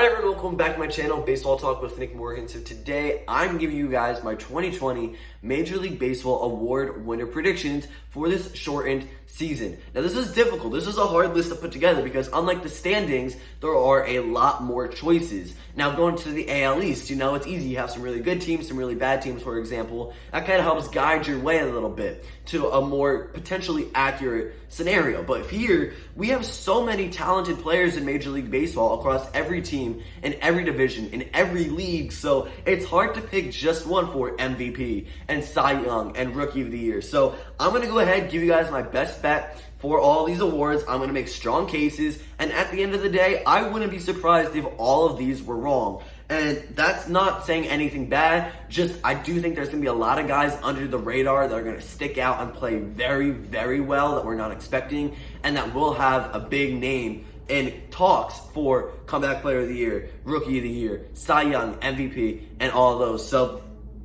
Hi everyone, welcome back to my channel, Baseball Talk with Nick Morgan. So today I'm giving you guys my 2020 Major League Baseball award winner predictions for this shortened season. Now this is difficult. This is a hard list to put together because unlike the standings, there are a lot more choices. Now going to the AL East, it's easy. You have some really good teams, some really bad teams, for example. That kind of helps guide your way a little bit to a more potentially accurate scenario. But here, we have so many talented players in Major League Baseball across every team, in every division, in every league. So it's hard to pick just one for MVP and Cy Young and Rookie of the Year. So I'm going to go ahead and give you guys my best bet for all these awards. I'm going to make strong cases, and at the end of the day, I wouldn't be surprised if all of these were wrong. And that's not saying anything bad, just I do think there's going to be a lot of guys under the radar that are going to stick out and play very, very well that we're not expecting, and that will have a big name in talks for Comeback Player of the Year, Rookie of the Year, Cy Young, MVP, and all of those. So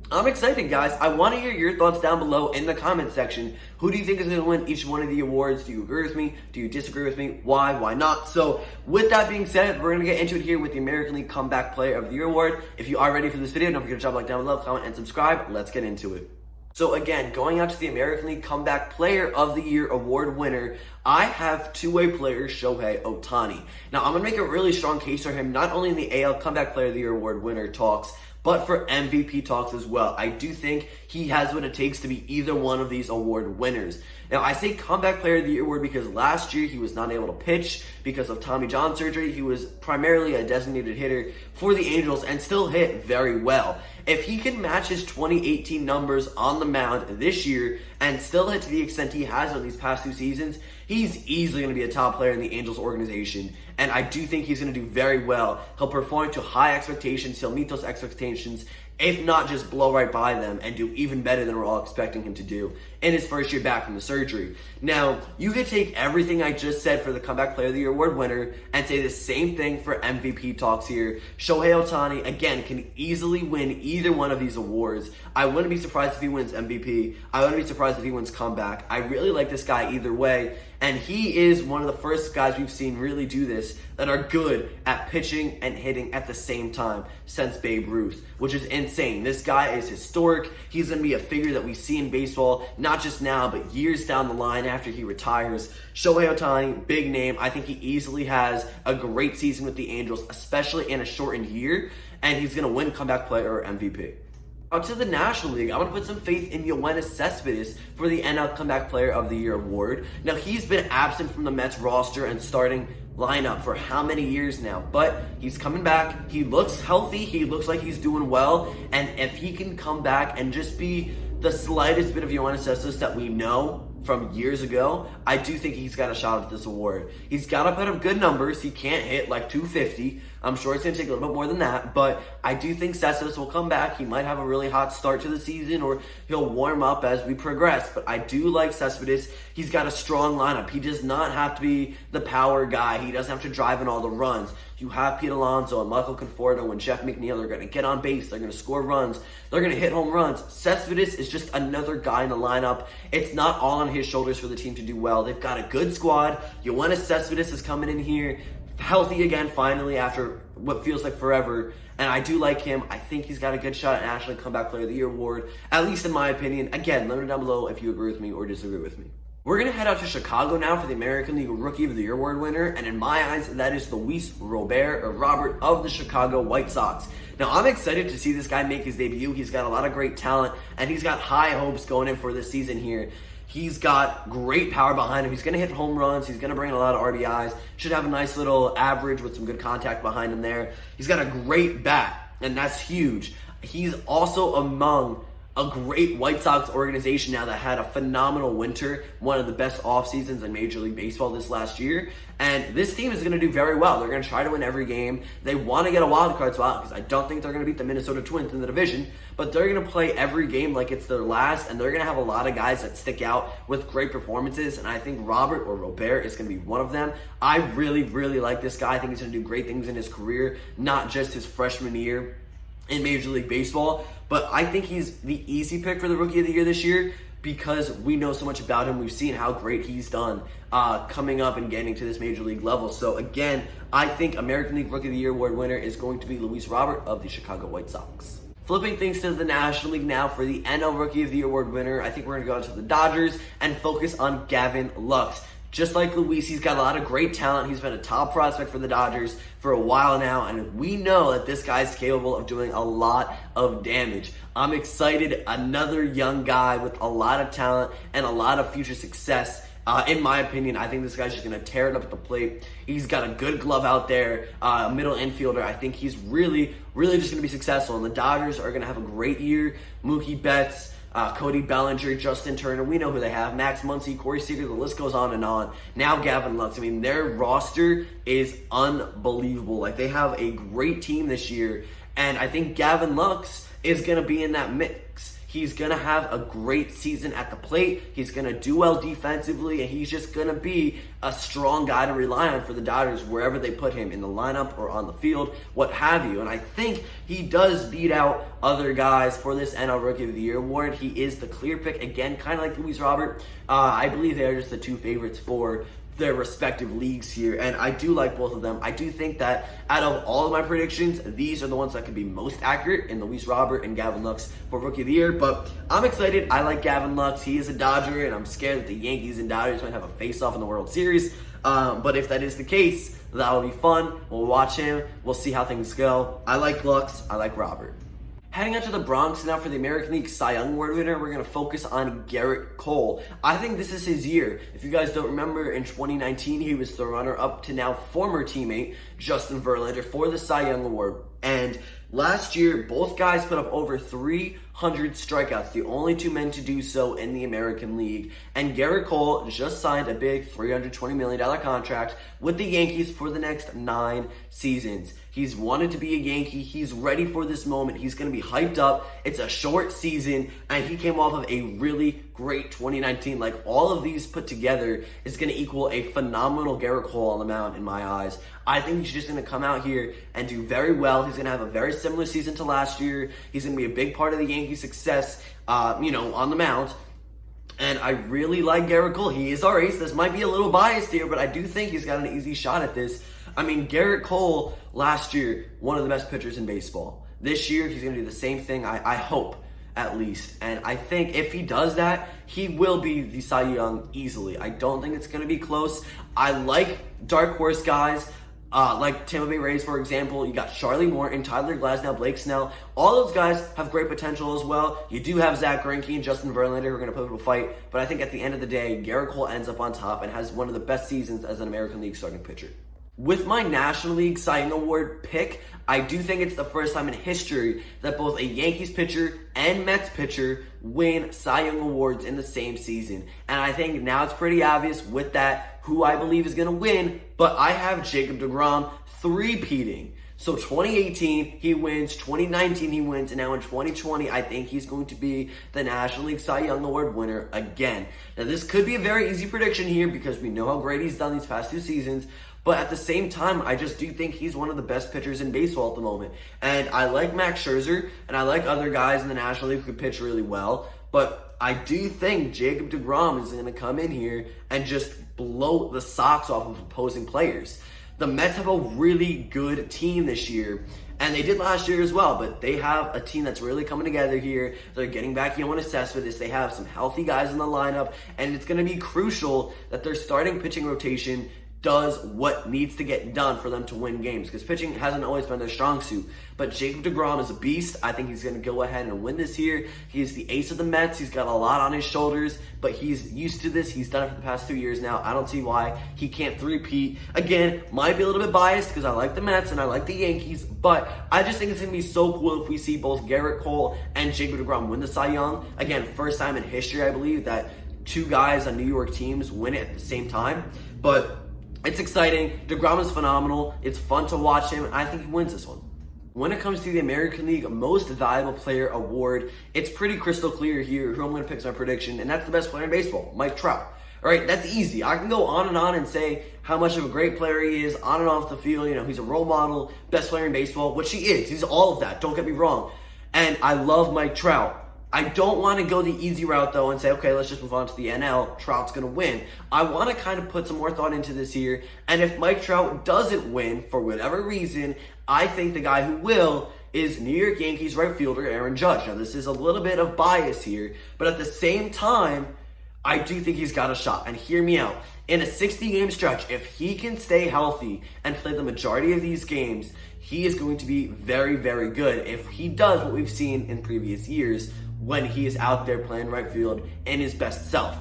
I'm excited, guys. I want to hear your thoughts down below in the comment section. Who do you think is going to win each one of the awards? Do you agree with me? Do you disagree with me? Why? Why not? So with that being said, we're going to get into it here with the American League Comeback Player of the Year award. If you are ready for this video, don't forget to drop a like down below, comment, and subscribe. Let's get into it. So again, going out to the American League Comeback Player of the Year award winner, I have two-way player Shohei Ohtani. Now, I'm going to make a really strong case for him, not only in the AL Comeback Player of the Year award winner talks, but for MVP talks as well. I do think he has what it takes to be either one of these award winners. Now, I say Comeback Player of the Year award because last year he was not able to pitch because of Tommy John surgery. He was primarily a designated hitter for the Angels and still hit very well. If he can match his 2018 numbers on the mound this year and still hit to the extent he has on these past two seasons, he's easily going to be a top player in the Angels organization. And I do think he's going to do very well. He'll perform to high expectations. He'll meet those expectations, if not just blow right by them and do even better than we're all expecting him to do in his first year back from the surgery. Now, you could take everything I just said for the Comeback Player of the Year award winner and say the same thing for MVP talks here. Shohei Ohtani, again, can easily win either one of these awards. I wouldn't be surprised if he wins MVP. I wouldn't be surprised if he wins comeback. I really like this guy either way, and he is one of the first guys we've seen really do this that are good at pitching and hitting at the same time since Babe Ruth, which is insane. This guy is historic. He's going to be a figure that we see in baseball, not just now, but years down the line after he retires. Shohei Ohtani, big name. I think he easily has a great season with the Angels, especially in a shortened year, and he's going to win Comeback Player or MVP. Up to the National League, I'm going to put some faith in Yoenis Cespedes for the NL Comeback Player of the Year award. Now, he's been absent from the Mets roster and starting lineup for how many years now, but he's coming back. He looks healthy. He looks like he's doing well, and if he can come back and just be the slightest bit of Yoenis Cespedes that we know from years ago, I do think he's got a shot at this award. He's got to put up good numbers. He can't hit like 250. I'm sure it's going to take a little bit more than that, but I do think Cespedes will come back. He might have a really hot start to the season, or he'll warm up as we progress, but I do like Cespedes. He's got a strong lineup. He does not have to be the power guy. He doesn't have to drive in all the runs. You have Pete Alonso and Michael Conforto and Jeff McNeil. They're going to get on base. They're going to score runs. They're going to hit home runs. Cespedes is just another guy in the lineup. It's not all on his shoulders for the team to do well. They've got a good squad. Yoenis Cespedes is coming in here healthy again finally after what feels like forever, and I do like him. I think he's got a good shot at National League Comeback Player of the Year award, at least in my opinion. Again, let me know down below if you agree with me or disagree with me. We're going to head out to Chicago now for the American League Rookie of the Year award winner, and in my eyes, that is Luis Robert of the Chicago White Sox. Now, I'm excited to see this guy make his debut. He's got a lot of great talent, and he's got high hopes going in for this season here. He's got great power behind him. He's going to hit home runs. He's going to bring in a lot of RBIs. Should have a nice little average with some good contact behind him there. He's got a great bat, and that's huge. He's also among a great White Sox organization now that had a phenomenal winter, one of the best off seasons in Major League Baseball this last year. And this team is going to do very well. They're going to try to win every game. They want to get a wild card spot because I don't think they're going to beat the Minnesota Twins in the division, but they're going to play every game like it's their last, and they're going to have a lot of guys that stick out with great performances, and I think Robert is going to be one of them. I really, really like this guy. I think he's going to do great things in his career, not just his freshman year in Major League Baseball, but I think he's the easy pick for the Rookie of the Year this year because we know so much about him. We've seen how great he's done coming up and getting to this major league level. So again, I think American League Rookie of the Year award winner is going to be Luis Robert of the Chicago White Sox. Flipping things to the National League now for the NL Rookie of the Year award winner, I think we're going to go into the Dodgers and focus on Gavin Lux. Just like Luis, he's got a lot of great talent. He's been a top prospect for the Dodgers for a while now, and we know that this guy's capable of doing a lot of damage. I'm excited. Another young guy with a lot of talent and a lot of future success. In my opinion, I think this guy's just going to tear it up at the plate. He's got a good glove out there, a middle infielder. I think he's really just going to be successful, and the Dodgers are going to have a great year. Mookie Betts, Cody Bellinger, Justin Turner, we know who they have. Max Muncy, Corey Seager, the list goes on and on. Now Gavin Lux. I mean, their roster is unbelievable. Like, they have a great team this year, and I think Gavin Lux is going to be in that mix. He's going to have a great season at the plate. He's going to do well defensively, and he's just going to be a strong guy to rely on for the Dodgers wherever they put him, in the lineup or on the field, what have you. And I think he does beat out other guys for this NL Rookie of the Year award. He is the clear pick, again, kind of like Luis Robert. I believe they are just the two favorites for their respective leagues here, and I do like both of them. I do think that out of all of my predictions, these are the ones that could be most accurate in Luis Robert and Gavin Lux for Rookie of the Year, but I'm excited. I like Gavin Lux. He is a Dodger, and I'm scared that the Yankees and Dodgers might have a face-off in the World Series, but if that is the case, that will be fun. We'll watch him. We'll see how things go. I like Lux. I like Robert. Heading out to the Bronx now for the American League Cy Young Award winner, we're going to focus on Gerrit Cole. I think this is his year. If you guys don't remember, in 2019, he was the runner-up to now former teammate Justin Verlander for the Cy Young Award. And last year, both guys put up over 300 strikeouts, the only two men to do so in the American League. And Gerrit Cole just signed a big $320 million contract with the Yankees for the next 9 seasons. He's wanted to be a Yankee. He's ready for this moment. He's going to be hyped up. It's a short season, and he came off of a really great 2019. Like, all of these put together is going to equal a phenomenal Gerrit Cole on the mound in my eyes. I think he's just going to come out here and do very well. He's going to have a very similar season to last year. He's going to be a big part of the Yankees' success, on the mound. And I really like Gerrit Cole. He is our ace. This might be a little biased here, but I do think he's got an easy shot at this. I mean, Gerrit Cole last year, one of the best pitchers in baseball. This year, he's going to do the same thing, I hope, at least. And I think if he does that, he will be the Cy Young easily. I don't think it's going to be close. I like dark horse guys. Like Tampa Bay Rays, for example. You got Charlie Morton, Tyler Glasnow, Blake Snell. All those guys have great potential as well. You do have Zach Greinke and Justin Verlander who are going to put up a fight. But I think at the end of the day, Gerrit Cole ends up on top and has one of the best seasons as an American League starting pitcher. With my National League Cy Young Award pick, I do think it's the first time in history that both a Yankees pitcher and Mets pitcher win Cy Young Awards in the same season. And I think now it's pretty obvious with that who I believe is going to win, but I have Jacob deGrom three-peating. So 2018, he wins, 2019, he wins, and now in 2020, I think he's going to be the National League Cy Young Award winner again. Now, this could be a very easy prediction here because we know how great he's done these past 2 seasons, but at the same time, I just do think he's one of the best pitchers in baseball at the moment. And I like Max Scherzer, and I like other guys in the National League who could pitch really well, but I do think Jacob deGrom is going to come in here and just blow the socks off of opposing players. The Mets have a really good team this year, and they did last year as well, but they have a team that's really coming together here. They're getting back Yohan Cespedes. They have some healthy guys in the lineup, and it's going to be crucial that their starting pitching rotation does what needs to get done for them to win games, because pitching hasn't always been their strong suit. But Jacob deGrom is a beast. I think he's going to go ahead and win this year. He's the ace of the Mets. He's got a lot on his shoulders, but he's used to this. He's done it for the past 2 years now. I don't see why he can't three-peat. Again, might be a little bit biased because I like the Mets and I like the Yankees, but I just think it's going to be so cool if we see both Gerrit Cole and Jacob deGrom win the Cy Young. Again, first time in history, I believe, that 2 guys on New York teams win it at the same time. But it's exciting. deGrom is phenomenal. It's fun to watch him, and I think he wins this one. When it comes to the American League Most Valuable Player Award, it's pretty crystal clear here who I'm going to pick as my prediction, and that's the best player in baseball, Mike Trout. All right, that's easy. I can go on and say how much of a great player he is on and off the field. He's a role model, best player in baseball, which he is. He's all of that. Don't get me wrong. And I love Mike Trout. I don't want to go the easy route, though, and say, okay, let's just move on to the NL. Trout's going to win. I want to kind of put some more thought into this here. And if Mike Trout doesn't win for whatever reason, I think the guy who will is New York Yankees right fielder Aaron Judge. Now, this is a little bit of bias here, but at the same time, I do think he's got a shot. And hear me out. In a 60-game stretch, if he can stay healthy and play the majority of these games, he is going to be very, very good if he does what we've seen in previous years when he is out there playing right field in his best self.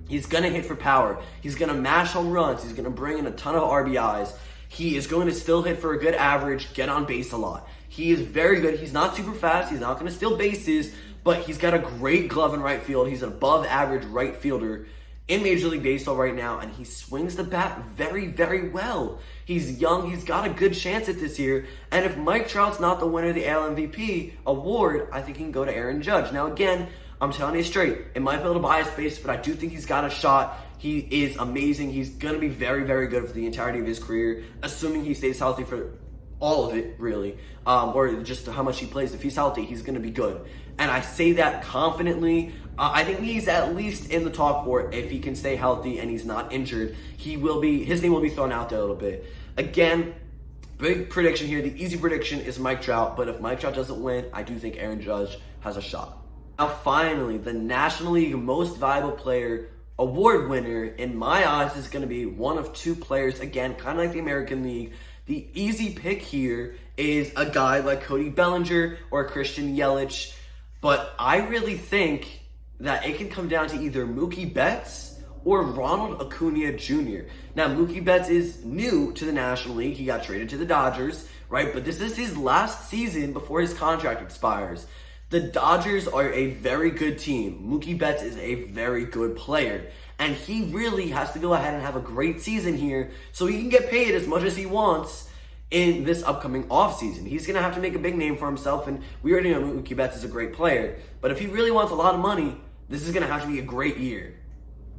He's going to hit for power. He's going to mash home runs. He's going to bring in a ton of RBIs. He is going to still hit for a good average, get on base a lot. He is very good. He's not super fast. He's not going to steal bases, but he's got a great glove in right field. He's an above average right fielder in Major League Baseball right now, and he swings the bat very, very well. He's young. He's got a good chance at this year. And if Mike Trout's not the winner of the AL MVP award, I think he can go to Aaron Judge. Now, again, I'm telling you straight, it might be a little biased based, but I do think he's got a shot. He is amazing. He's going to be very, very good for the entirety of his career, assuming he stays healthy for all of it, really, or just how much he plays. If he's healthy, he's going to be good. And I say that confidently. I think he's at least in the top four if he can stay healthy and he's not injured. His name will be thrown out there a little bit. Again, big prediction here. The easy prediction is Mike Trout, but if Mike Trout doesn't win, I do think Aaron Judge has a shot. Now, finally, the National League Most Valuable Player award winner, in my eyes, is going to be one of two players. Again, kind of like the American League. The easy pick here is a guy like Cody Bellinger or Christian Yelich, but I really think that it can come down to either Mookie Betts or Ronald Acuna Jr. Now, Mookie Betts is new to the National League. He got traded to the Dodgers, right? But this is his last season before his contract expires. The Dodgers are a very good team. Mookie Betts is a very good player. And he really has to go ahead and have a great season here so he can get paid as much as he wants in this upcoming offseason. He's going to have to make a big name for himself, and we already know Mookie Betts is a great player. But if he really wants a lot of money, this is going to have to be a great year,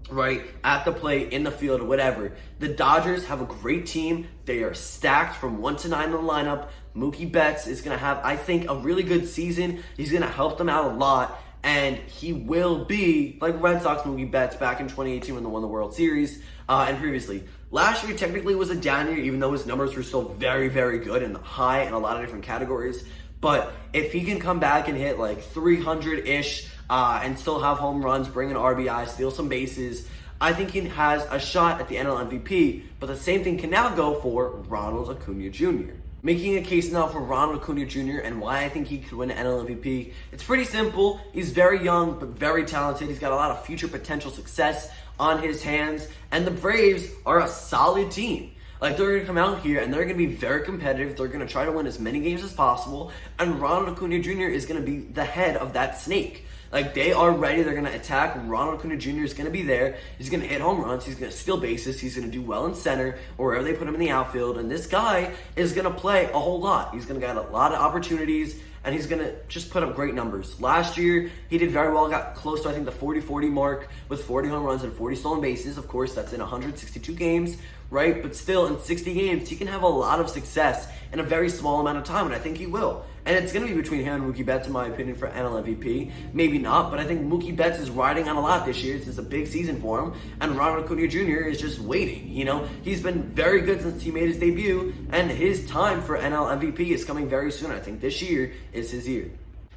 right? At the plate, in the field, whatever. The Dodgers have a great team. They are stacked from 1 to 9 in the lineup. Mookie Betts is going to have, I think, a really good season. He's going to help them out a lot. And he will be like Red Sox Mookie Betts back in 2018 when they won the World Series and previously. Last year technically was a down year, even though his numbers were still very, very good and high in a lot of different categories. But if he can come back and hit like 300-ish and still have home runs, bring in RBI, steal some bases, I think he has a shot at the NL MVP. But the same thing can now go for Ronald Acuna Jr. Making a case now for Ronald Acuna Jr. and why I think he could win the NL MVP. It's pretty simple. He's very young, but very talented. He's got a lot of future potential success on his hands. And the Braves are a solid team. Like, they're going to come out here and they're going to be very competitive. They're going to try to win as many games as possible. And Ronald Acuna Jr. is going to be the head of that snake. Like, they are ready. They're going to attack. Ronald Acuna Jr. is going to be there. He's going to hit home runs. He's going to steal bases. He's going to do well in center or wherever they put him in the outfield. And this guy is going to play a whole lot. He's going to get a lot of opportunities, and he's going to just put up great numbers. Last year, he did very well. Got close to, I think, the 40-40 mark with 40 home runs and 40 stolen bases. Of course, that's in 162 games, right? But still, in 60 games, he can have a lot of success in a very small amount of time, and I think he will. And it's going to be between him and Mookie Betts, in my opinion, for NL MVP. Maybe not, but I think Mookie Betts is riding on a lot this year. This is a big season for him. And Ronald Acuna Jr. is just waiting. You know, he's been very good since he made his debut, and his time for NL MVP is coming very soon. I think this year is his year.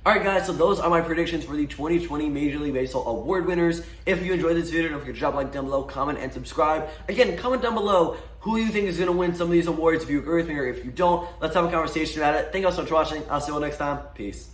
Alright guys, so those are my predictions for the 2020 Major League Baseball award winners. If you enjoyed this video, don't forget to drop a like down below, comment, and subscribe. Again, comment down below who you think is going to win some of these awards, if you agree with me or if you don't. Let's have a conversation about it. Thank you all so much for watching. I'll see you all next time. Peace.